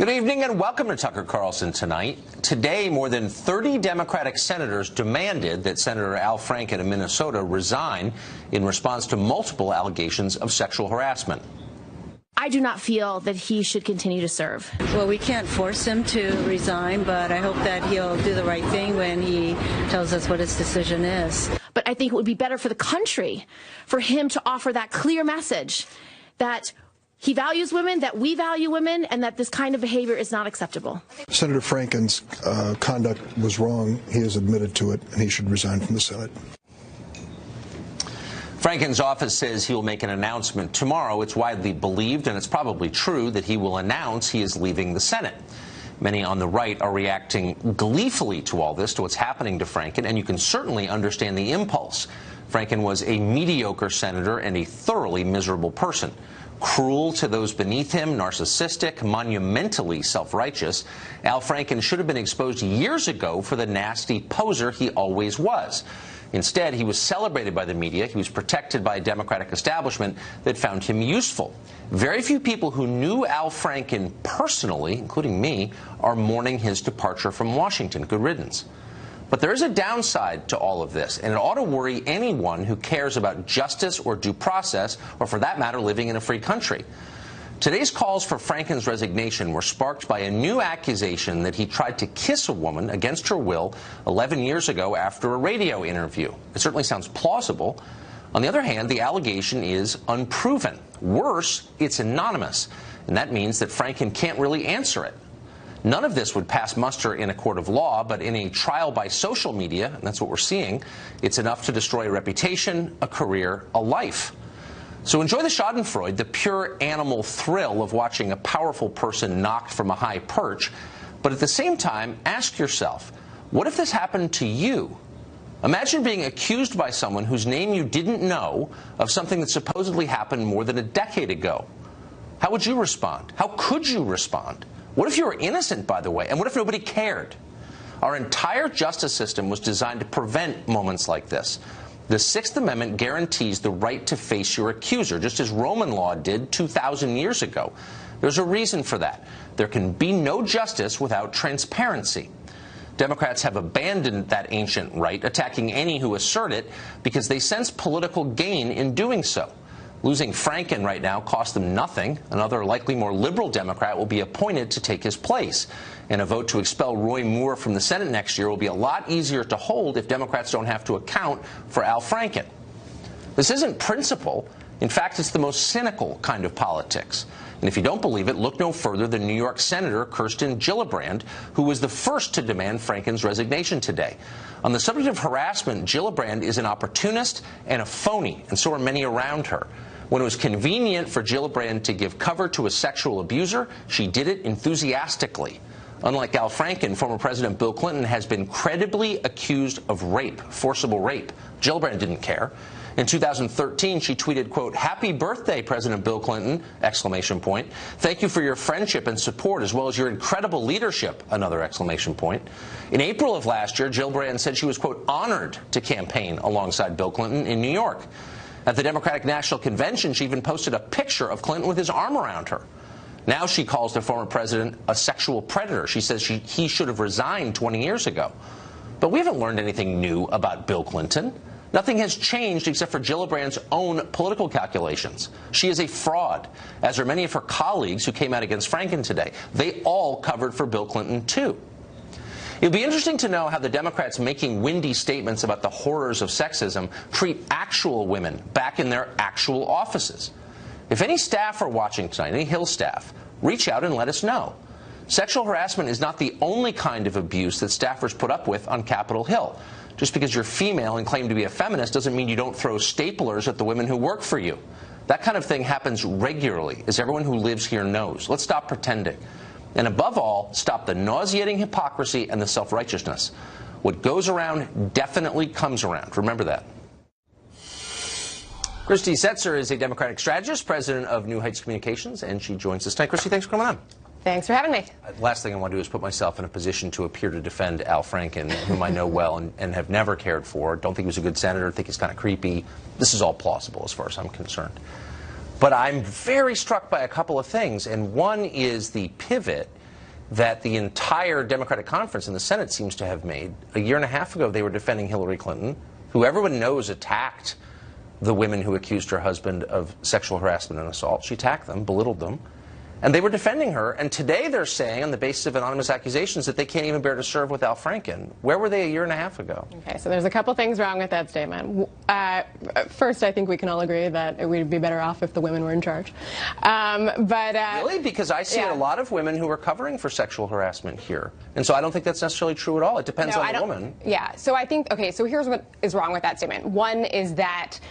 Good evening and welcome to Tucker Carlson Tonight. Today, more than 30 Democratic senators demanded that Senator Al Franken of Minnesota resign in response to multiple allegations of sexual harassment. I do not feel that he should continue to serve. Well, we can't force him to resign, but I hope that he'll do the right thing when he tells us what his decision is. But I think it would be better for the country for him to offer that clear message that he values women, that we value women, and that this kind of behavior is not acceptable. Senator Franken's conduct was wrong. He has admitted to it, and he should resign from the Senate. Franken's office says he will make an announcement tomorrow. It's widely believed, and it's probably true, that he will announce he is leaving the Senate. Many on the right are reacting gleefully to all this, to what's happening to Franken, and you can certainly understand the impulse. Franken was a mediocre senator and a thoroughly miserable person. Cruel to those beneath him, narcissistic, monumentally self-righteous, Al Franken should have been exposed years ago for the nasty poser he always was. Instead, he was celebrated by the media. He was protected by a Democratic establishment that found him useful. Very few people who knew Al Franken personally, including me, are mourning his departure from Washington. Good riddance. But there is a downside to all of this, and it ought to worry anyone who cares about justice or due process, or for that matter, living in a free country. Today's calls for Franken's resignation were sparked by a new accusation that he tried to kiss a woman against her will 11 years ago after a radio interview. It certainly sounds plausible. On the other hand, the allegation is unproven. Worse, it's anonymous, and that means that Franken can't really answer it. None of this would pass muster in a court of law, but in a trial by social media, and that's what we're seeing, it's enough to destroy a reputation, a career, a life. So enjoy the schadenfreude, the pure animal thrill of watching a powerful person knocked from a high perch, but at the same time, ask yourself, what if this happened to you? Imagine being accused by someone whose name you didn't know of something that supposedly happened more than a decade ago. How would you respond? How could you respond? What if you were innocent, by the way? And what if nobody cared? Our entire justice system was designed to prevent moments like this. The Sixth Amendment guarantees the right to face your accuser, just as Roman law did 2,000 years ago. There's a reason for that. There can be no justice without transparency. Democrats have abandoned that ancient right, attacking any who assert it, because they sense political gain in doing so. Losing Franken right now costs them nothing. Another, likely more liberal Democrat will be appointed to take his place. And a vote to expel Roy Moore from the Senate next year will be a lot easier to hold if Democrats don't have to account for Al Franken. This isn't principle. In fact, it's the most cynical kind of politics. And if you don't believe it, look no further than New York Senator Kirsten Gillibrand, who was the first to demand Franken's resignation today. On the subject of harassment, Gillibrand is an opportunist and a phony, and so are many around her. When it was convenient for Gillibrand to give cover to a sexual abuser, she did it enthusiastically. Unlike Al Franken, former President Bill Clinton has been credibly accused of rape, forcible rape. Gillibrand didn't care. In 2013, she tweeted, quote, "Happy birthday, President Bill Clinton, exclamation point. Thank you for your friendship and support, as well as your incredible leadership, another exclamation point." In April of last year, Gillibrand said she was, quote, honored to campaign alongside Bill Clinton in New York. At the Democratic National Convention, she even posted a picture of Clinton with his arm around her. Now she calls the former president a sexual predator. She says he should have resigned 20 years ago. But we haven't learned anything new about Bill Clinton. Nothing has changed except for Gillibrand's own political calculations. She is a fraud, as are many of her colleagues who came out against Franken today. They all covered for Bill Clinton, too. It'll be interesting to know how the Democrats making windy statements about the horrors of sexism treat actual women back in their actual offices. If any staff are watching tonight, any Hill staff, reach out and let us know. Sexual harassment is not the only kind of abuse that staffers put up with on Capitol Hill. Just because you're female and claim to be a feminist doesn't mean you don't throw staplers at the women who work for you. That kind of thing happens regularly, as everyone who lives here knows. Let's stop pretending. And above all, stop the nauseating hypocrisy and the self-righteousness. What goes around definitely comes around. Remember that. Christy Setzer is a Democratic strategist, president of New Heights Communications, and she joins us tonight. Christy, thanks for coming on. Thanks for having me. Last thing I want to do is put myself in a position to appear to defend Al Franken, whom I know well and have never cared for. Don't think he was a good senator. Think he's kind of creepy. This is all plausible as far as I'm concerned. But I'm very struck by a couple of things, and one is the pivot that the entire Democratic conference in the Senate seems to have made. A year and a half ago, they were defending Hillary Clinton, who everyone knows attacked the women who accused her husband of sexual harassment and assault. She attacked them, belittled them. And they were defending her. And today they're saying, on the basis of anonymous accusations, that they can't even bear to serve with Al Franken. Where were they a year and a half ago? Okay, so there's a couple things wrong with that statement. First, I think we can all agree that we'd be better off if the women were in charge. Really? Because I see a lot of women who are covering for sexual harassment here. And so I don't think that's necessarily true at all. It depends on the woman. Yeah, so I think, okay, so here's what is wrong with that statement. One is that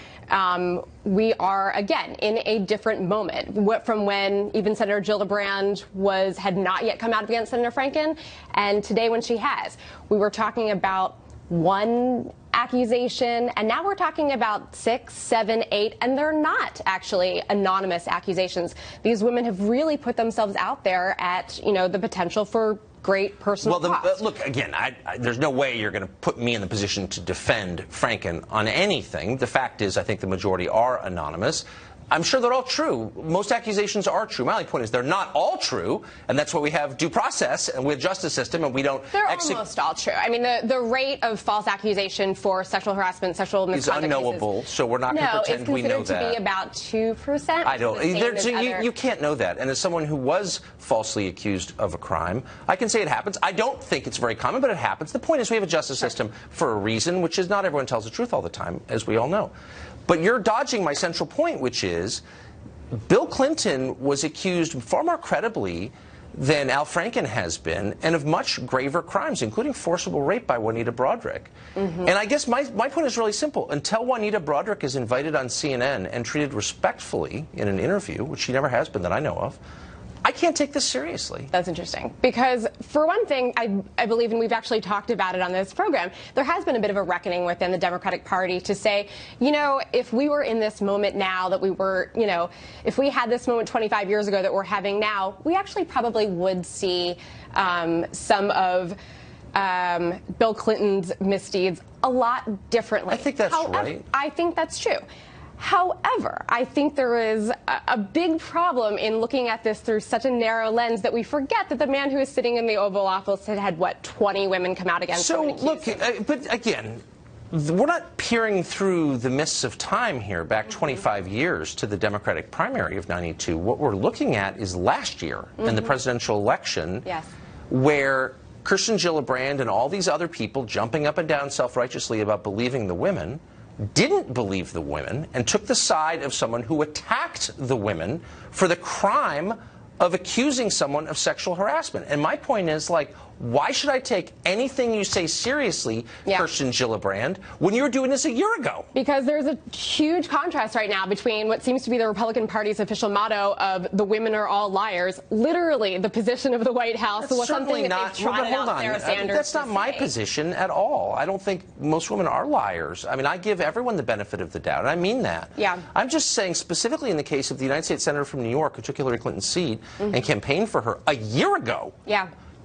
we are, again, in a different moment from when even Senator Gillibrand had not yet come out against Senator Franken, and today when she has. We were talking about one accusation, and now we're talking about 6, 7, 8, and they're not actually anonymous accusations. These women have really put themselves out there at, the potential for great personal cost. Look, again, there's no way you're going to put me in the position to defend Franken on anything. The fact is, I think the majority are anonymous. I'm sure they're all true. Most accusations are true. My only point is they're not all true, and that's why we have due process and we have justice system, and we don't. They're almost all true. I mean, the rate of false accusation for sexual harassment, sexual misconduct is unknowable. So we're not going to pretend we know that. No, it's considered to be about 2%. I don't. You can't know that. And as someone who was falsely accused of a crime, I can say it happens. I don't think it's very common, but it happens. The point is we have a justice system for a reason, which is not everyone tells the truth all the time, as we all know. But you're dodging my central point, which is Bill Clinton was accused far more credibly than Al Franken has been, and of much graver crimes, including forcible rape by Juanita Broaddrick. And I guess my point is really simple. Until Juanita Broaddrick is invited on CNN and treated respectfully in an interview, which she never has been that I know of, I can't take this seriously. That's interesting. Because, for one thing, I believe, and we've actually talked about it on this program, there has been a bit of a reckoning within the Democratic Party to say, if we were in this moment now that we were, if we had this moment 25 years ago that we're having now, we actually probably would see some of Bill Clinton's misdeeds a lot differently. I think that's right. I think that's true. However, I think there is a big problem in looking at this through such a narrow lens that we forget that the man who is sitting in the Oval Office had what, 20 women come out against him. So, look, but again, we're not peering through the mists of time here, back 25 years to the Democratic primary of '92. What we're looking at is last year in the presidential election, where Kirsten Gillibrand and all these other people jumping up and down self-righteously about believing the women didn't believe the women and took the side of someone who attacked the women for the crime of accusing someone of sexual harassment. And my point is, like, why should I take anything you say seriously, Kirsten Gillibrand, when you were doing this a year ago? Because there's a huge contrast right now between what seems to be the Republican Party's official motto of the women are all liars, literally the position of the White House. That's something that they've trotted out Sarah Sanders. That's not my position at all. I don't think most women are liars. I mean, I give everyone the benefit of the doubt, and I mean that. I'm just saying, specifically in the case of the United States Senator from New York who took Hillary Clinton's seat and campaigned for her a year ago.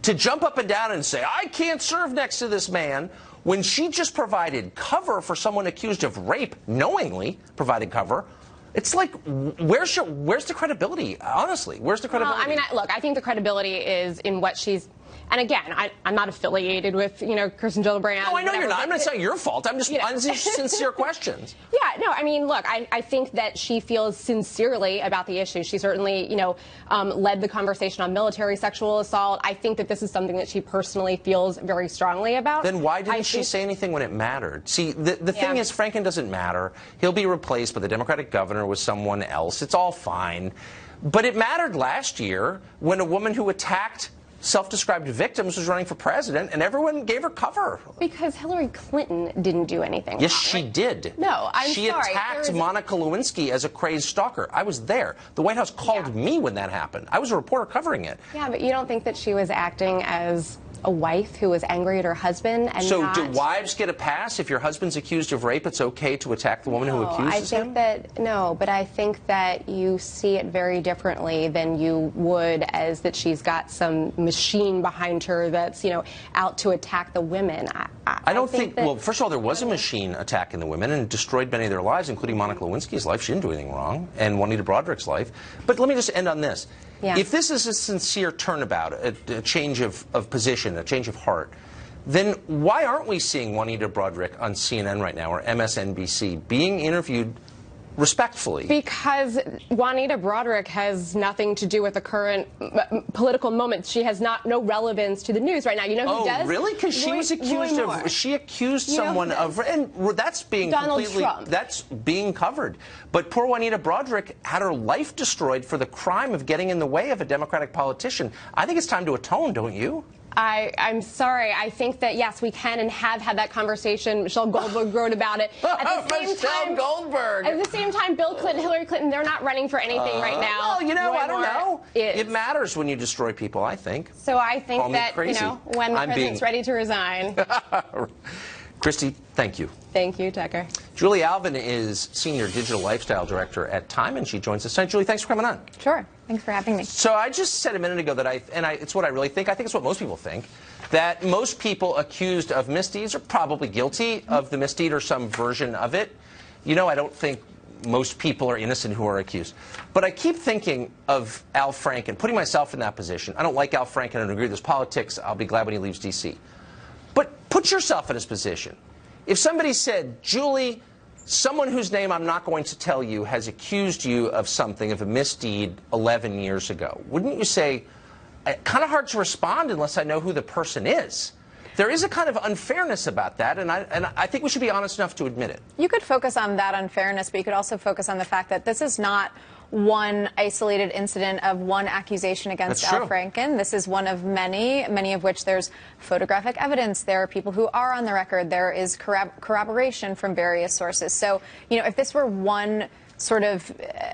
To jump up and down and say, I can't serve next to this man, when she just provided cover for someone accused of rape, knowingly provided cover. It's like, where's the credibility? Honestly, where's the credibility? Well, I mean, look, I think the credibility is in what she's. And again, I'm not affiliated with, Kirsten Gillibrand. No, I know you're not. I'm not saying your fault. I'm just sincere questions. Yeah, no, I mean, look, I think that she feels sincerely about the issue. She certainly, led the conversation on military sexual assault. I think that this is something that she personally feels very strongly about. Then why didn't she say anything when it mattered? See, the thing is, Franken doesn't matter. He'll be replaced by the Democratic governor with someone else. It's all fine. But it mattered last year when a woman who attacked self-described victims was running for president, and everyone gave her cover. Because Hillary Clinton didn't do anything. Yes, she did. No, I'm sorry. She attacked Monica Lewinsky as a crazed stalker. I was there. The White House called me when that happened. I was a reporter covering it. Yeah, but you don't think that she was acting as a wife who was angry at her husband and so do wives get a pass? If your husband's accused of rape, it's okay to attack the woman who accuses him? No, but I think that you see it very differently than you would as that she's got some machine behind her that's, out to attack the women. I don't think well, first of all, there was a machine attacking the women and destroyed many of their lives, including Monica Lewinsky's life. She didn't do anything wrong, and Juanita Broaddrick's life. But let me just end on this. Yeah. If this is a sincere turnabout, a change of position, a change of heart, then why aren't we seeing Juanita Broaddrick on CNN right now or MSNBC being interviewed respectfully? Because Juanita Broaddrick has nothing to do with the current political moment. She has no relevance to the news right now. You know who does? Oh, really? Because she was accused of, she accused someone of, and that's being Donald completely, Trump. that's being covered. But poor Juanita Broaddrick had her life destroyed for the crime of getting in the way of a Democratic politician. I think it's time to atone, don't you? I'm sorry. I think that, yes, we can and have had that conversation. Michelle Goldberg wrote about it. At the same time, Bill Clinton, Hillary Clinton, they're not running for anything right now. Well, you know, Roy I don't Moore know. is. It matters when you destroy people, I think. So I think Call me that, crazy. you know, when the president's ready to resign. Christy, thank you. Thank you, Tucker. Julie Alvin is Senior Digital Lifestyle Director at Time, and she joins us tonight. Julie, thanks for coming on. Sure. Thanks for having me. So I just said a minute ago that it's what I really think. I think it's what most people think, that most people accused of misdeeds are probably guilty of the misdeed or some version of it. You know, I don't think most people are innocent who are accused. But I keep thinking of Al Franken, putting myself in that position. I don't like Al Franken. I don't agree with his politics. I'll be glad when he leaves D.C. But put yourself in his position. If somebody said, Julie, someone whose name I'm not going to tell you has accused you of something, of a misdeed 11 years ago, wouldn't you say, kind of hard to respond unless I know who the person is? There is a kind of unfairness about that, and I think we should be honest enough to admit it. You could focus on that unfairness, but you could also focus on the fact that this is not one isolated incident of one accusation against Al Franken. This is one of many, many of which there's photographic evidence. There are people who are on the record. There is corroboration from various sources. So, you know, if this were one sort of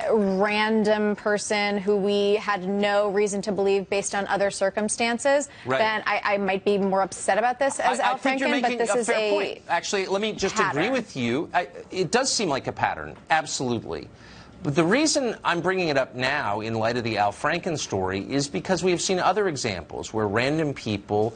random person who we had no reason to believe based on other circumstances, then I might be more upset about this as Al Franken, but this is a point. Actually, let me just agree with you. It does seem like a pattern, absolutely. But the reason I'm bringing it up now in light of the Al Franken story is because we have seen other examples where random people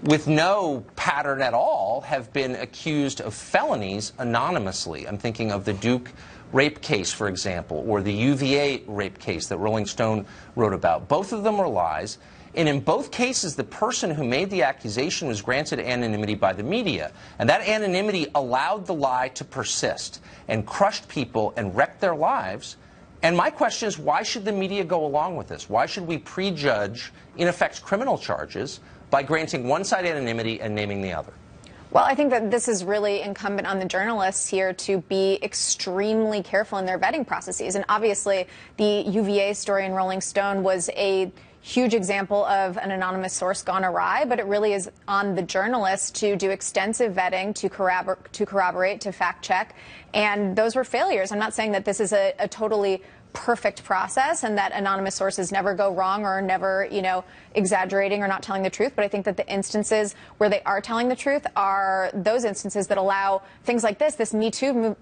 with no pattern at all have been accused of felonies anonymously. I'm thinking of the Duke rape case, for example, or the UVA rape case that Rolling Stone wrote about. Both of them were lies. And in both cases, the person who made the accusation was granted anonymity by the media. And that anonymity allowed the lie to persist and crushed people and wrecked their lives. And my question is, why should the media go along with this? Why should we prejudge, in effect, criminal charges by granting one side anonymity and naming the other? Well, I think that this is really incumbent on the journalists here to be extremely careful in their vetting processes. And obviously, the UVA story in Rolling Stone was a huge example of an anonymous source gone awry, but it really is on the journalists to do extensive vetting, to corroborate, to fact check, and those were failures. I'm not saying that this is a totally perfect process and that anonymous sources never go wrong or never, you know, exaggerating or not telling the truth, but I think that the instances where they are telling the truth are those instances that allow things like this Me Too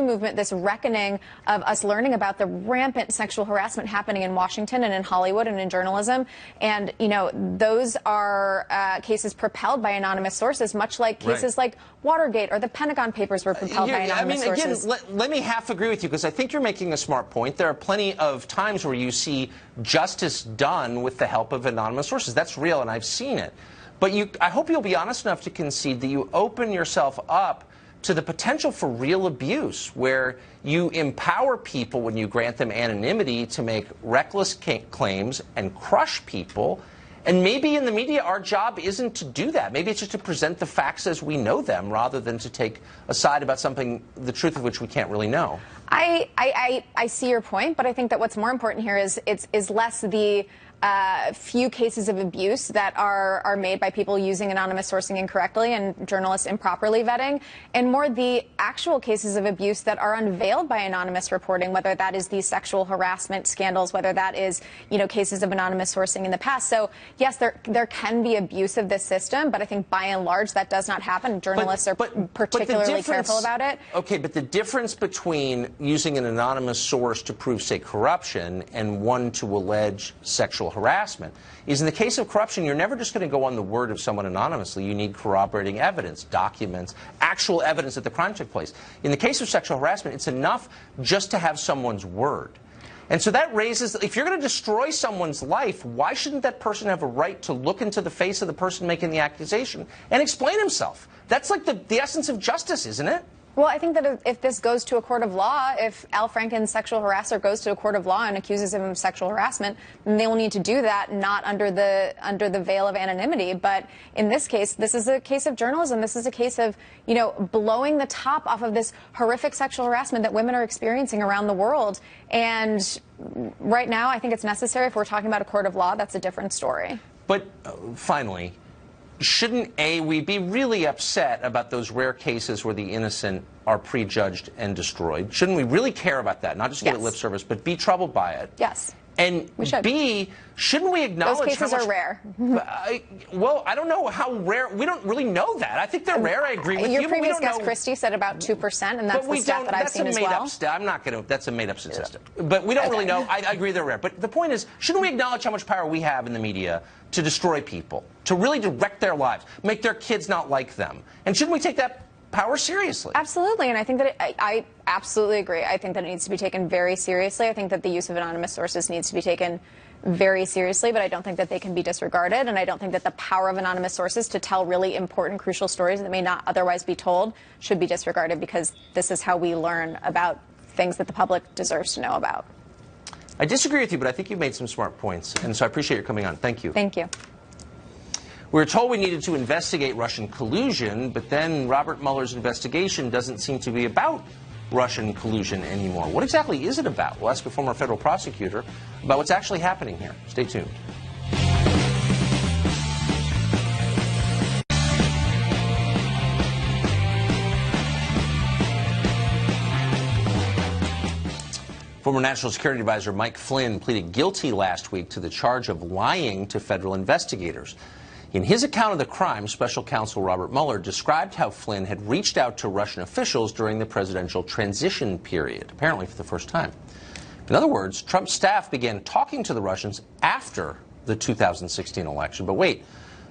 movement, this reckoning of us learning about the rampant sexual harassment happening in Washington and in Hollywood and in journalism. And, you know, those are cases propelled by anonymous sources, much like cases like Watergate or the Pentagon Papers were propelled by anonymous sources. Again, let me half agree with you, because I think you're making a smart point. There are plenty of times where you see justice done with the help of anonymous sources. That's real, and I've seen it. But I hope you'll be honest enough to concede that you open yourself up to the potential for real abuse, where you empower people when you grant them anonymity to make reckless claims and crush people. And maybe in the media, our job isn't to do that. Maybe it's just to present the facts as we know them, rather than to take a side about something, the truth of which we can't really know. I see your point, but I think that what's more important here is less the few cases of abuse that are made by people using anonymous sourcing incorrectly and journalists improperly vetting, and more the actual cases of abuse that are unveiled by anonymous reporting, whether that is the sexual harassment scandals, whether that is, you know, cases of anonymous sourcing in the past. So yes, there can be abuse of this system, but I think by and large that does not happen. Journalists are particularly careful about it. Okay, but the difference between using an anonymous source to prove, say, corruption and one to allege sexual sexual harassment is in the case of corruption, you're never just going to go on the word of someone anonymously. You need corroborating evidence, documents, actual evidence that the crime took place. In the case of sexual harassment, it's enough just to have someone's word. And so that raises, if you're going to destroy someone's life, why shouldn't that person have a right to look into the face of the person making the accusation and explain himself? That's like the essence of justice, isn't it? Well, I think that if this goes to a court of law, if Al Franken's sexual harasser goes to a court of law and accuses him of sexual harassment, then they will need to do that not under the veil of anonymity. But in this case, this is a case of journalism. This is a case of, you know, blowing the top off of this horrific sexual harassment that women are experiencing around the world. And right now, I think it's necessary. If we're talking about a court of law, that's a different story. But finally, shouldn't we be really upset about those rare cases where the innocent are prejudged and destroyed? Shouldn't we really care about that? Not just give it lip service, but be troubled by it? Yes. And we should. B, shouldn't we acknowledge those cases are rare? Well, I don't know how rare. We don't really know that. I think they're rare. I agree with you. Your previous guest, Christie, said about 2%, and that's the stat that I've seen as well. I'm not going to. That's a made-up statistic. But we don't really know. I agree they're rare. But the point is, shouldn't we acknowledge how much power we have in the media to destroy people, to really direct their lives, make their kids not like them? And shouldn't we take that power seriously? Absolutely, and I think that I absolutely agree. I think that it needs to be taken very seriously. I think that the use of anonymous sources needs to be taken very seriously, but I don't think that they can be disregarded, and I don't think that the power of anonymous sources to tell really important, crucial stories that may not otherwise be told should be disregarded, because this is how we learn about things that the public deserves to know about. I disagree with you, but I think you've made some smart points, and so I appreciate your coming on. Thank you. Thank you. We were told we needed to investigate Russian collusion, but then Robert Mueller's investigation doesn't seem to be about Russian collusion anymore. What exactly is it about? We'll ask a former federal prosecutor about what's actually happening here. Stay tuned. Former National Security Advisor Mike Flynn pleaded guilty last week to the charge of lying to federal investigators. In his account of the crime, Special Counsel Robert Mueller described how Flynn had reached out to Russian officials during the presidential transition period, apparently for the first time. In other words, Trump's staff began talking to the Russians after the 2016 election. But wait,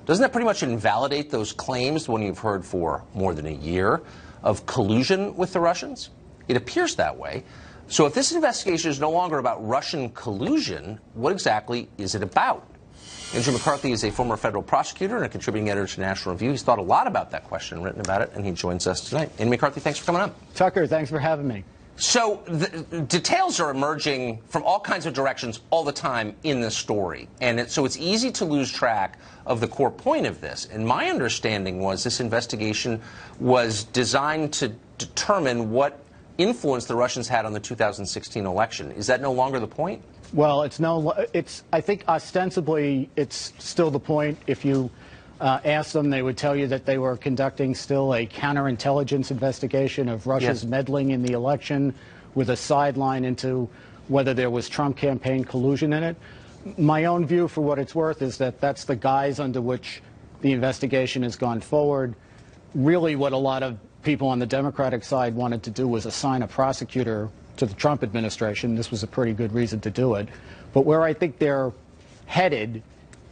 doesn't that pretty much invalidate those claims, the one you've heard for more than a year, of collusion with the Russians? It appears that way. So if this investigation is no longer about Russian collusion, what exactly is it about? Andrew McCarthy is a former federal prosecutor and a contributing editor to National Review. He's thought a lot about that question and written about it, and he joins us tonight. Andrew McCarthy, thanks for coming on. Tucker, thanks for having me. So the details are emerging from all kinds of directions all the time in this story. And so it's easy to lose track of the core point of this. And my understanding was this investigation was designed to determine what influence the Russians had on the 2016 election. Is that no longer the point? Well, I think ostensibly it's still the point. If you ask them, they would tell you that they were conducting still a counterintelligence investigation of Russia's meddling in the election, with a sideline into whether there was Trump campaign collusion in it. My own view, for what it's worth, is that that's the guise under which the investigation has gone forward. Really, what a lot of people on the Democratic side wanted to do was assign a prosecutor to the Trump administration. This was a pretty good reason to do it. But where I think they're headed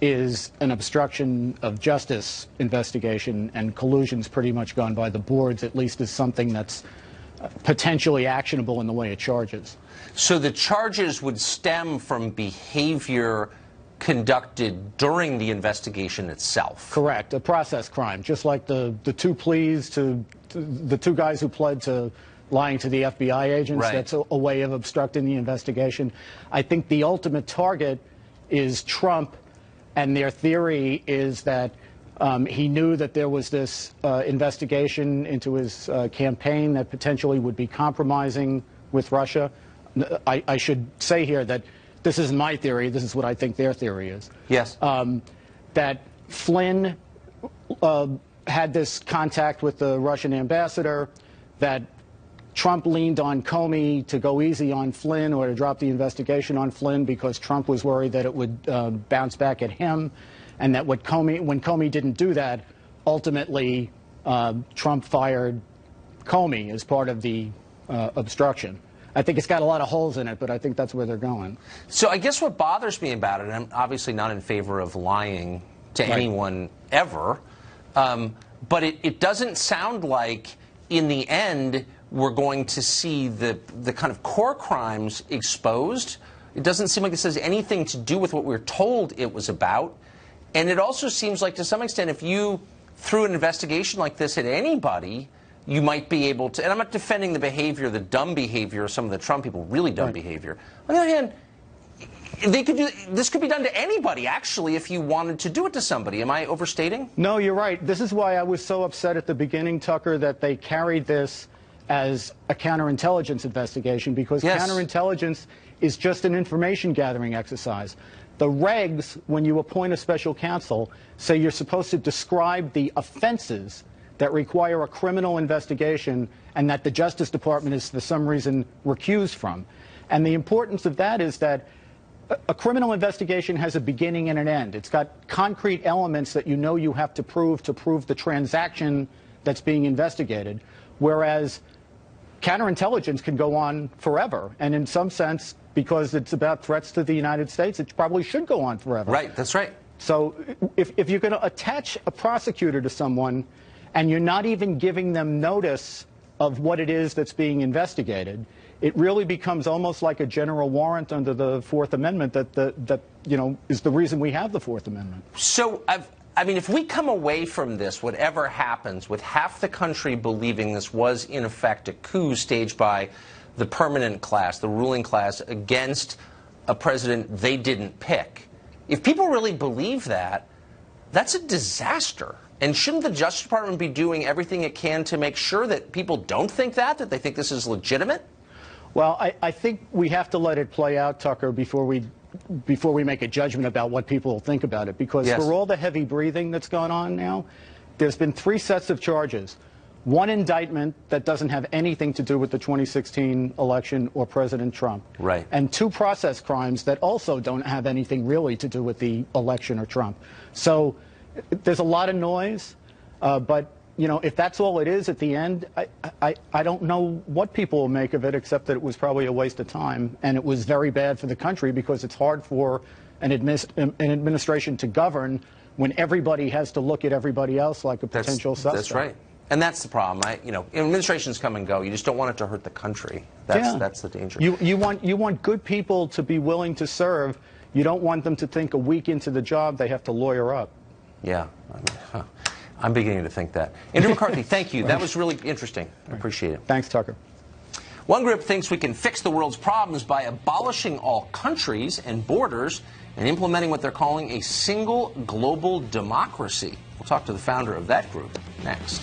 is an obstruction of justice investigation, and collusion's pretty much gone by the boards, at least as something that's potentially actionable in the way it charges. So the charges would stem from behavior conducted during the investigation itself? Correct. A process crime, just like the two pleas to the two guys who pled to lying to the FBI agents. Right. That's a way of obstructing the investigation. I think the ultimate target is Trump, and their theory is that he knew that there was this investigation into his campaign that potentially would be compromising with Russia. I should say here that this isn't my theory. This is what I think their theory is. Yes. That Flynn had this contact with the Russian ambassador, that Trump leaned on Comey to go easy on Flynn or to drop the investigation on Flynn because Trump was worried that it would bounce back at him, and that when Comey didn't do that, ultimately Trump fired Comey as part of the obstruction. I think it's got a lot of holes in it, but I think that's where they're going. So I guess what bothers me about it, and I'm obviously not in favor of lying to anyone ever, but it doesn't sound like in the end we're going to see the kind of core crimes exposed. It doesn't seem like this has anything to do with what we're told it was about. And it also seems like to some extent if you threw an investigation like this at anybody, you might be able to, and I'm not defending the behavior, the dumb behavior of some of the Trump people, really dumb behavior. On the other hand, this could be done to anybody, actually, if you wanted to do it to somebody. Am I overstating? No, you're right. This is why I was so upset at the beginning, Tucker, that they carried this as a counterintelligence investigation, because counterintelligence is just an information gathering exercise. The regs, when you appoint a special counsel, say you're supposed to describe the offenses that require a criminal investigation and that the Justice Department is, for some reason, recused from. And the importance of that is that a criminal investigation has a beginning and an end. It's got concrete elements that you know you have to prove the transaction that's being investigated, whereas counterintelligence can go on forever. And in some sense, because it's about threats to the United States, it probably should go on forever. Right, that's right. So if you're going to attach a prosecutor to someone and you're not even giving them notice of what it is that's being investigated, it really becomes almost like a general warrant under the Fourth Amendment that is the reason we have the Fourth Amendment. So, I mean, if we come away from this, whatever happens, with half the country believing this was, in effect, a coup staged by the permanent class, the ruling class, against a president they didn't pick, if people really believe that, that's a disaster. And shouldn't the Justice Department be doing everything it can to make sure that people don't think that they think this is legitimate? Well, I think we have to let it play out, Tucker, before we make a judgment about what people will think about it. Because for all the heavy breathing that's going on now, there's been 3 sets of charges. One indictment that doesn't have anything to do with the 2016 election or President Trump. Right. And 2 process crimes that also don't have anything really to do with the election or Trump. So there's a lot of noise, but if that's all it is at the end, I don't know what people will make of it, except that it was probably a waste of time, and it was very bad for the country because it's hard for an administration to govern when everybody has to look at everybody else like a potential suspect. That's right. And that's the problem. Administrations come and go. You just don't want it to hurt the country. That's the danger. You want good people to be willing to serve. You don't want them to think a week into the job they have to lawyer up. Yeah. I'm beginning to think that. Andrew McCarthy, thank you. That was really interesting. I appreciate it. Thanks, Tucker. One group thinks we can fix the world's problems by abolishing all countries and borders and implementing what they're calling a single global democracy. We'll talk to the founder of that group next.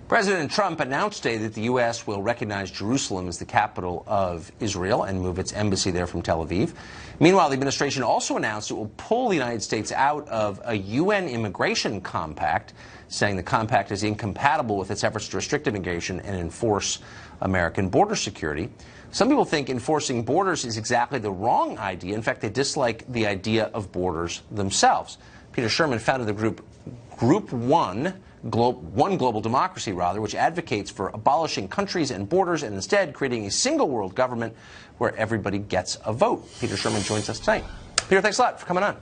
President Trump announced today that the U.S. will recognize Jerusalem as the capital of Israel and move its embassy there from Tel Aviv. Meanwhile, the administration also announced it will pull the United States out of a UN immigration compact, saying the compact is incompatible with its efforts to restrict immigration and enforce American border security. Some people think enforcing borders is exactly the wrong idea. In fact, they dislike the idea of borders themselves. Peter Sherman founded the group One Global Democracy, which advocates for abolishing countries and borders and instead creating a single world government where everybody gets a vote. Peter Sherman joins us tonight. Peter, thanks a lot for coming on.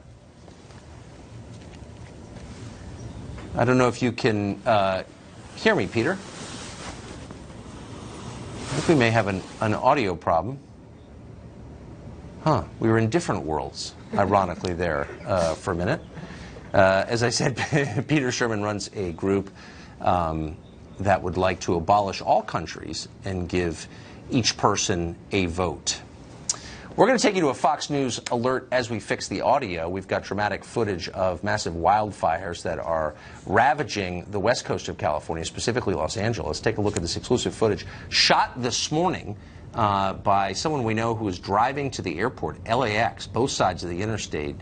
I don't know if you can hear me, Peter. I think we may have an audio problem. We were in different worlds, ironically, there for a minute. As I said, Peter Sherman runs a group that would like to abolish all countries and give each person a vote. We're going to take you to a Fox News alert as we fix the audio. We've got dramatic footage of massive wildfires that are ravaging the west coast of California, specifically Los Angeles. Take a look at this exclusive footage shot this morning by someone we know who was driving to the airport, LAX, both sides of the interstate,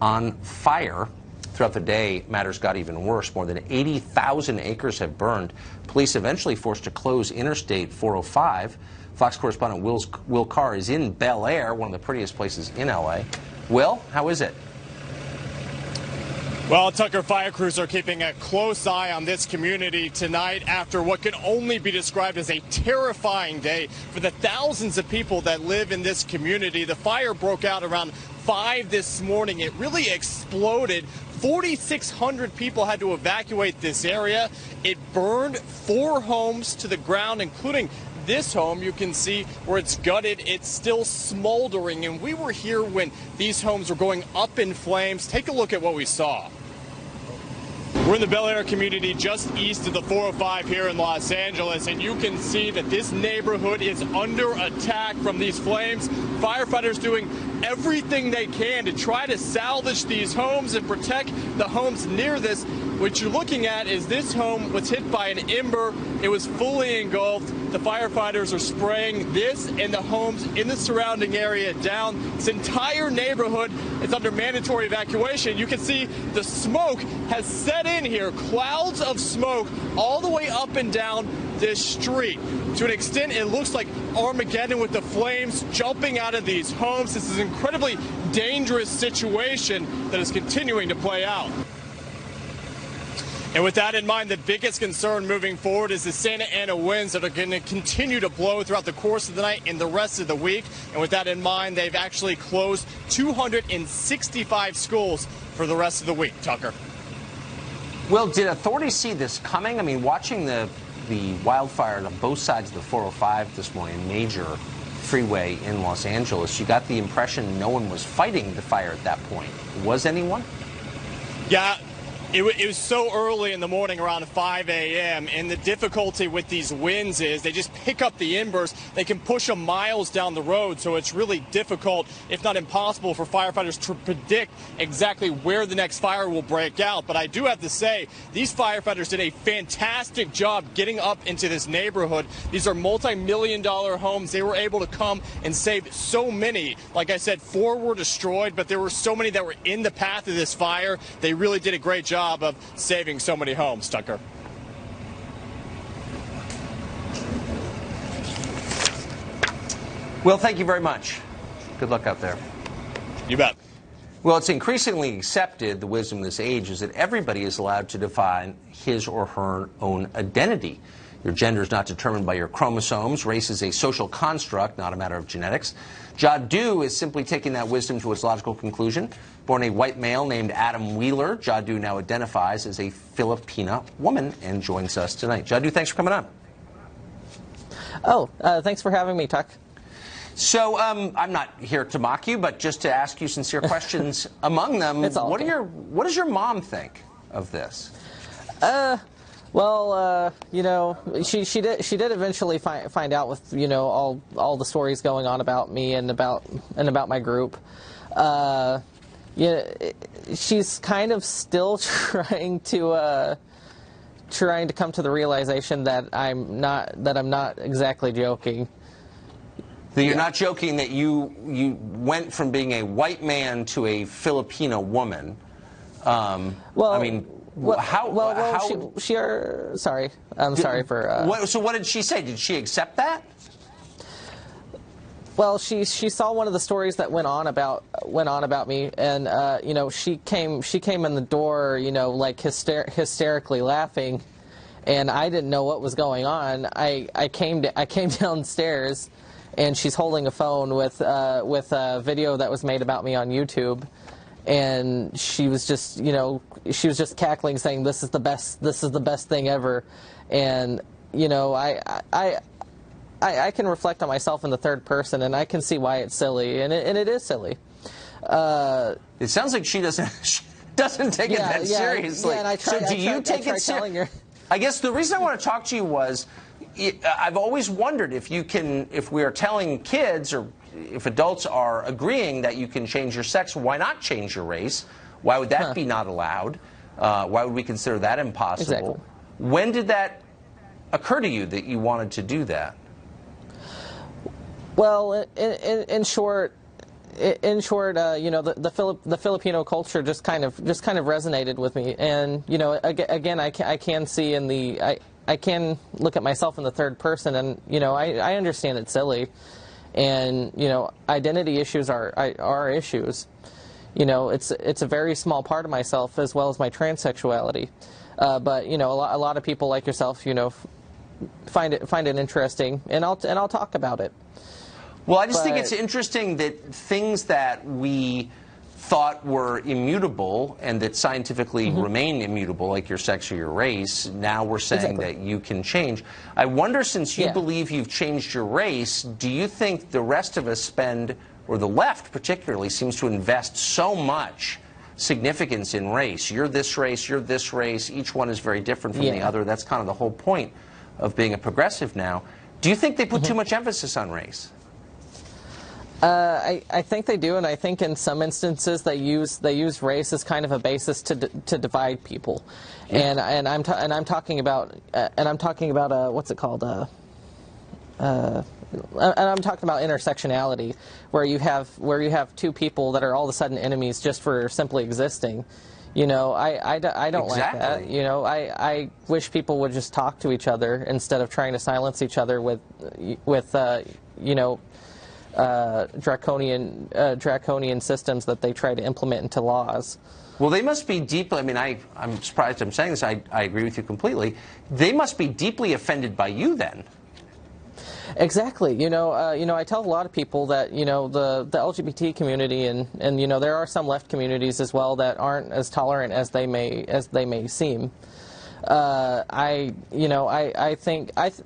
on fire. Throughout the day, matters got even worse. More than 80,000 acres have burned. Police eventually forced to close Interstate 405. Fox correspondent Will Carr is in Bel Air, one of the prettiest places in L.A. Will, how is it? Well, Tucker, fire crews are keeping a close eye on this community tonight after what can only be described as a terrifying day for the thousands of people that live in this community. The fire broke out around 5 this morning. It really exploded. 4,600 people had to evacuate this area. It burned 4 homes to the ground, including this home. You can see where it's gutted. It's still smoldering, and we were here when these homes were going up in flames. Take a look at what we saw. We're in the Bel Air community just east of the 405 here in Los Angeles, and you can see that this neighborhood is under attack from these flames. Firefighters doing everything they can to try to salvage these homes and protect the homes near this. What you're looking at is this home was hit by an ember. It was fully engulfed. The firefighters are spraying this and the homes in the surrounding area down. This entire neighborhood is under mandatory evacuation. You can see the smoke has set in here, clouds of smoke all the way up and down this street. To an extent, it looks like Armageddon with the flames jumping out of these homes. This is an incredibly dangerous situation that is continuing to play out. And with that in mind, the biggest concern moving forward is the Santa Ana winds that are going to continue to blow throughout the course of the night and the rest of the week. And with that in mind, they've actually closed 265 schools for the rest of the week. Tucker. Well, did authorities see this coming? I mean, watching the wildfires on both sides of the 405 this morning, major freeway in Los Angeles, you got the impression no one was fighting the fire at that point. Was anyone? Yeah. It was so early in the morning, around 5 a.m., and the difficulty with these winds is they just pick up the embers. They can push them miles down the road, so it's really difficult, if not impossible, for firefighters to predict exactly where the next fire will break out. But I do have to say, these firefighters did a fantastic job getting up into this neighborhood. These are multi-million-dollar homes. They were able to come and save so many. Like I said, 4 were destroyed, but there were so many that were in the path of this fire. They really did a great job of saving so many homes, Tucker. Well, thank you very much. Good luck out there. You bet. Well, it's increasingly accepted, the wisdom of this age, is that everybody is allowed to define his or her own identity. Your gender is not determined by your chromosomes. Race is a social construct, not a matter of genetics. Jadu is simply taking that wisdom to its logical conclusion. Born a white male named Adam Wheeler, Jadu now identifies as a Filipina woman and joins us tonight. Jadu, thanks for coming on. Oh, thanks for having me, Tuck. So I'm not here to mock you, but just to ask you sincere questions. Among them, what does your mom think of this? Well, you know, she did eventually find out with, you know, all the stories going on about me and about my group. Yeah, she's kind of still trying to come to the realization that I'm not exactly joking. So you're not joking that you went from being a white man to a Filipino woman. Well, I mean. Sorry, I'm sorry for. So what did she say? Did she accept that? Well, she saw one of the stories that went on about me, and you know, she came in the door, you know, like hysterically laughing, and I didn't know what was going on. I came downstairs, and she's holding a phone with a video that was made about me on YouTube. And she was just, you know, cackling, saying, "This is the best thing ever." And you know, I can reflect on myself in the third person, and I can see why it's silly, and it is silly. It sounds like she doesn't take it that seriously. Yeah, and I tried, so do you take it seriously? I guess the reason I want to talk to you was, I've always wondered if we are telling kids, or if adults are agreeing that you can change your sex, why not change your race? Why would that be not allowed? Why would we consider that impossible? Exactly. When did that occur to you that you wanted to do that? Well, in short, you know, the Filipino culture just kind of resonated with me, and you know, again, I can see I can look at myself in the third person, and you know, I understand it's silly, and you know, identity issues are issues. You know, it's a very small part of myself, as well as my transsexuality. But you know, a lot of people like yourself, you know, find it interesting, and I'll talk about it. Well, I just think it's interesting that things that we thought were immutable and that scientifically remain immutable, like your sex or your race, now we're saying that you can change. I wonder, since you believe you've changed your race, do you think the rest of us spend, or the left particularly, seems to invest so much significance in race? You're this race, you're this race, each one is very different from the other. That's kind of the whole point of being a progressive now. Do you think they put too much emphasis on race? I think they do, and I think in some instances they use race as kind of a basis to divide people, and I'm talking about what's it called? And I'm talking about intersectionality, where you have two people that are all of a sudden enemies just for simply existing. You know, I don't like that. You know, I wish people would just talk to each other instead of trying to silence each other with you know, draconian systems that they try to implement into laws. Well, they must be deeply, I mean, I'm surprised I'm saying this, I agree with you completely. They must be deeply offended by you then. Exactly. You know, I tell a lot of people that, you know, the LGBT community and you know, there are some left communities as well that aren't as tolerant as they may seem. I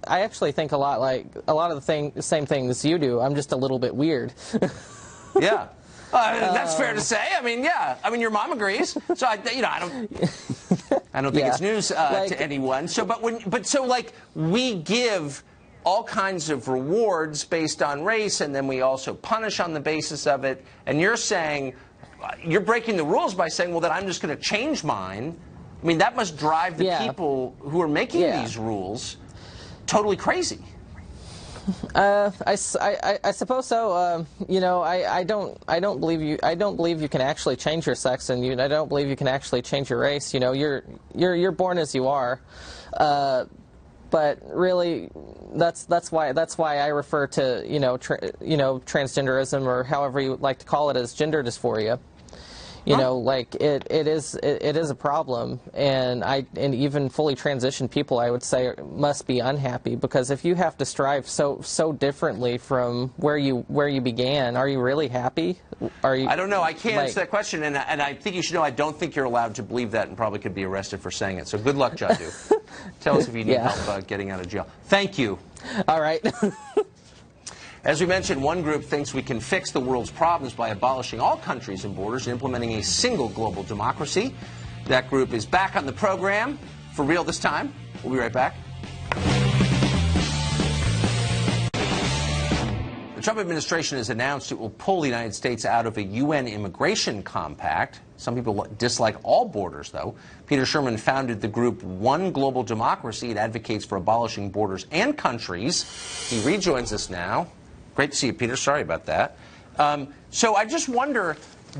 actually think a lot of the same things you do. I'm just a little bit weird. Yeah. That's fair to say. I mean, yeah. I mean, your mom agrees. So I don't think it's news to anyone. So, like, we give all kinds of rewards based on race, and then we also punish on the basis of it. And you're saying, you're breaking the rules by saying, well, then I'm just going to change mine. I mean, that must drive the people who are making these rules totally crazy. I suppose so. You know, I don't believe you. I don't believe you can actually change your sex, and I don't believe you can actually change your race. You know, you're born as you are. But really, that's why I refer to transgenderism, or however you like to call it, as gender dysphoria. You know, like it is a problem, and even fully transitioned people, I would say, must be unhappy, because if you have to strive so differently from where you began, are you really happy? Are you? I don't know. I can't answer that question, and I think you should know I don't think you're allowed to believe that, and probably could be arrested for saying it. So good luck, Jadu. Tell us if you need help getting out of jail. Thank you. All right. As we mentioned, one group thinks we can fix the world's problems by abolishing all countries and borders and implementing a single global democracy. That group is back on the program, for real this time. We'll be right back. The Trump administration has announced it will pull the United States out of a UN immigration compact. Some people dislike all borders, though. Peter Sherman founded the group One Global Democracy. It advocates for abolishing borders and countries. He rejoins us now. Great to see you, Peter. Sorry about that. So I just wonder,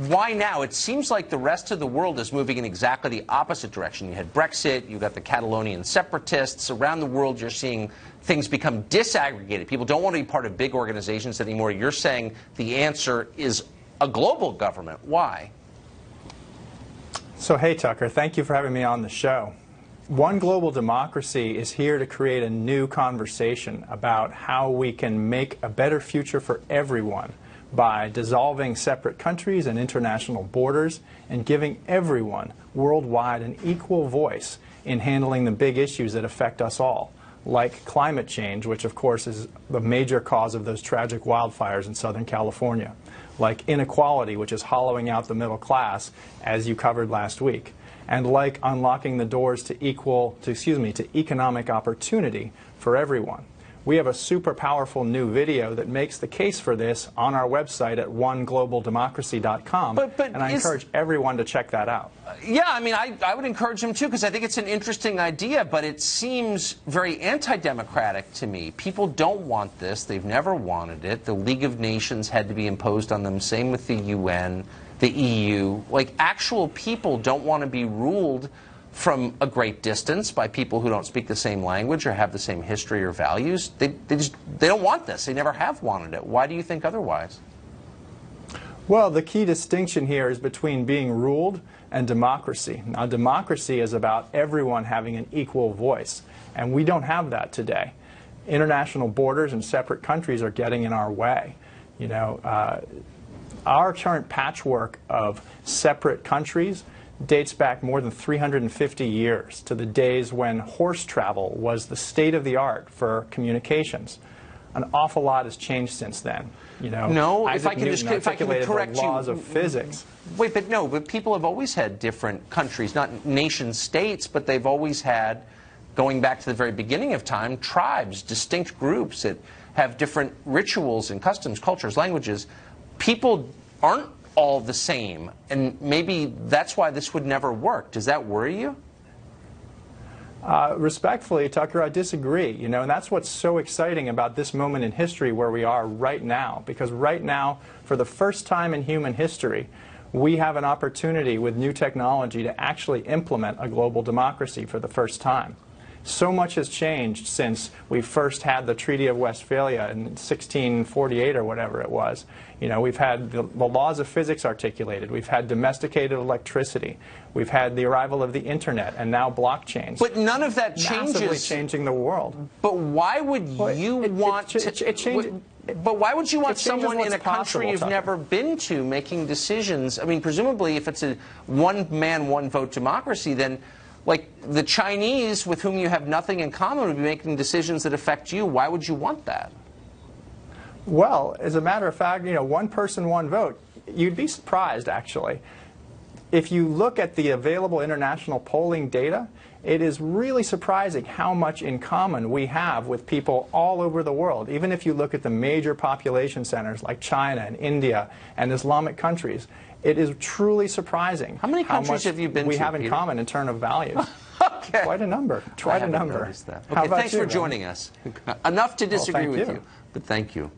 why now? It seems like the rest of the world is moving in exactly the opposite direction. You had Brexit, you got the Catalonian separatists. Around the world, you're seeing things become disaggregated. People don't want to be part of big organizations anymore. You're saying the answer is a global government. Why? So, hey, Tucker, thank you for having me on the show. One Global Democracy is here to create a new conversation about how we can make a better future for everyone by dissolving separate countries and international borders and giving everyone worldwide an equal voice in handling the big issues that affect us all, like climate change, which of course is the major cause of those tragic wildfires in Southern California, like inequality, which is hollowing out the middle class, as you covered last week, and like unlocking the doors to economic opportunity for everyone. We have a super powerful new video that makes the case for this on our website at oneglobalDemocracy.com, and I encourage everyone to check that out. Yeah, I mean, I would encourage them too, because I think it's an interesting idea, but it seems very anti-democratic to me. People don't want this. They've never wanted it. The League of Nations had to be imposed on them. Same with the UN, the EU. Like, actual people don't want to be ruled from a great distance by people who don't speak the same language or have the same history or values. They don't want this. They never have wanted it. Why do you think otherwise? Well, the key distinction here is between being ruled and democracy. Now, democracy is about everyone having an equal voice, and we don't have that today. International borders and separate countries are getting in our way. You know, our current patchwork of separate countries dates back more than 350 years to the days when horse travel was the state of the art for communications. An awful lot has changed since then. You know, no, if I can correct the laws of physics. Wait, but no, but people have always had different countries, not nation states, but they've always had, going back to the very beginning of time, tribes, distinct groups that have different rituals and customs, cultures, languages. People aren't all the same, and maybe that's why this would never work. Does that worry you? Respectfully, Tucker, I disagree. You know, and that's what's so exciting about this moment in history where we are right now. Because right now, for the first time in human history, we have an opportunity with new technology to actually implement a global democracy for the first time. So much has changed since we first had the Treaty of Westphalia in 1648 or whatever it was. You know, we've had the laws of physics articulated. We've had domesticated electricity. We've had the arrival of the internet and now blockchains. But none of that changes. Massively changing the world. But why would you want to? But why would you want someone in a country you've never been to making decisions? I mean, presumably, if it's a one-man, one-vote democracy, then, like, the Chinese, with whom you have nothing in common, would be making decisions that affect you. Why would you want that? Well, as a matter of fact, you know, one person, one vote. You'd be surprised, actually. If you look at the available international polling data, it is really surprising how much in common we have with people all over the world. Even if you look at the major population centers like China and India and Islamic countries, it is truly surprising how many countries have you been to, we have in Peter? common in terms of values. Okay. Quite a number. Quite a number. Okay, thanks for joining us. Enough to disagree with you, but thank you.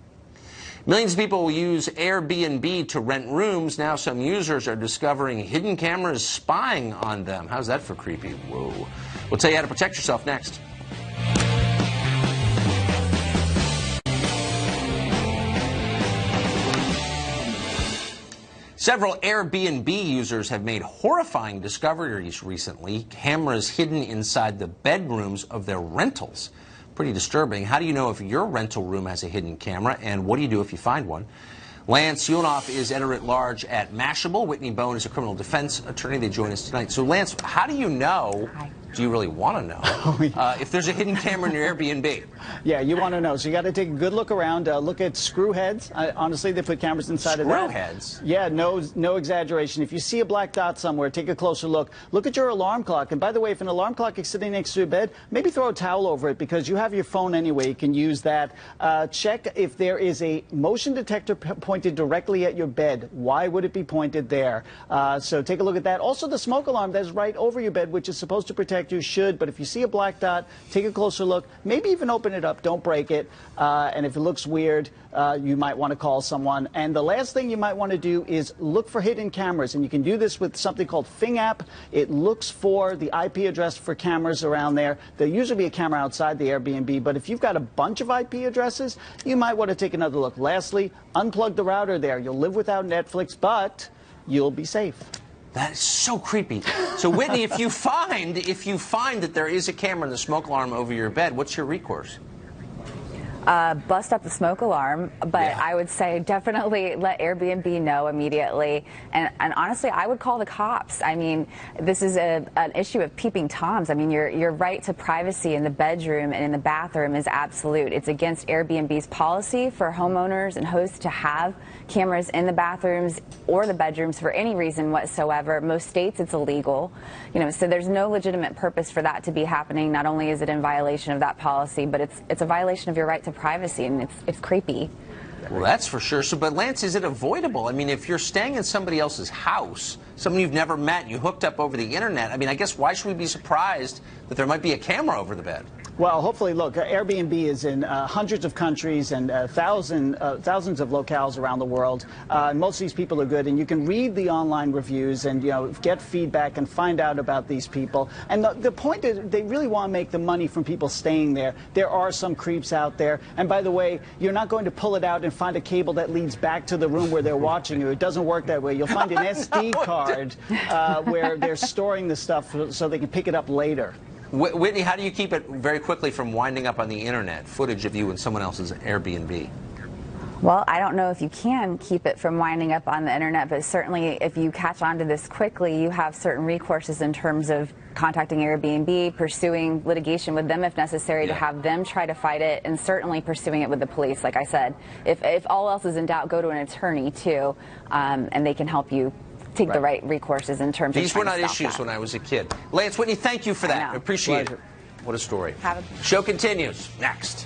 Millions of people will use Airbnb to rent rooms. Now some users are discovering hidden cameras spying on them. How's that for creepy? Whoa. We'll tell you how to protect yourself next. Several Airbnb users have made horrifying discoveries recently. Cameras hidden inside the bedrooms of their rentals. Pretty disturbing. How do you know if your rental room has a hidden camera, and what do you do if you find one? Lance Yonoff is editor-at-large at Mashable. Whitney Bone is a criminal defense attorney. They join us tonight. So, Lance, how do you know, do you really want to know, if there's a hidden camera in your Airbnb? Yeah, you want to know. So you got to take a good look around. Look at screw heads. Honestly, they put cameras inside of that. Screw heads? Yeah, no exaggeration. If you see a black dot somewhere, take a closer look. Look at your alarm clock. And by the way, if an alarm clock is sitting next to your bed, maybe throw a towel over it because you have your phone anyway. You can use that. Check if there is a motion detector pointed directly at your bed. Why would it be pointed there? So take a look at that. Also, the smoke alarm that's right over your bed, which is supposed to protect you, should. But if you see a black dot, take a closer look. Maybe even open it up. Don't break it. And if it looks weird, you might want to call someone. And the last thing you might want to do is look for hidden cameras. And you can do this with something called Fing app. It looks for the IP address for cameras around there. There'll usually be a camera outside the Airbnb. But if you've got a bunch of IP addresses, you might want to take another look. Lastly, unplug the router there. You'll live without Netflix, but you'll be safe. That is so creepy. So, Whitney, if you find that there is a camera in the smoke alarm over your bed, what's your recourse? Bust up the smoke alarm, but I would say definitely let Airbnb know immediately. And honestly, I would call the cops. I mean, this is an issue of peeping Toms. I mean, your right to privacy in the bedroom and in the bathroom is absolute. It's against Airbnb's policy for homeowners and hosts to have cameras in the bathrooms or the bedrooms for any reason whatsoever. Most states it's illegal, you know, so there's no legitimate purpose for that to be happening. Not only is it in violation of that policy, but it's a violation of your right to privacy, and it's creepy. Well, that's for sure. So, but Lance, is it avoidable? I mean, if you're staying in somebody else's house, someone you've never met, you hooked up over the internet, I mean, I guess why should we be surprised that there might be a camera over the bed? Well, hopefully, look, Airbnb is in hundreds of countries and thousands of locales around the world. Most of these people are good, and you can read the online reviews and get feedback and find out about these people. And the point is, they really want to make the money from people staying there. There are some creeps out there, and by the way, you're not going to pull it out and find a cable that leads back to the room where they're watching you. It doesn't work that way. You'll find an SD card where they're storing the stuff so they can pick it up later. Whitney, how do you keep it very quickly from winding up on the internet, footage of you in someone else's Airbnb? Well, I don't know if you can keep it from winding up on the internet, but certainly if you catch on to this quickly, you have certain recourses in terms of contacting Airbnb, pursuing litigation with them if necessary to have them try to fight it, and certainly pursuing it with the police. Like I said, if all else is in doubt, go to an attorney too, and they can help you take the right recourses in terms of These were not issues when I was a kid. Lance, Whitney, thank you for that. I appreciate it. What a story. Show continues next.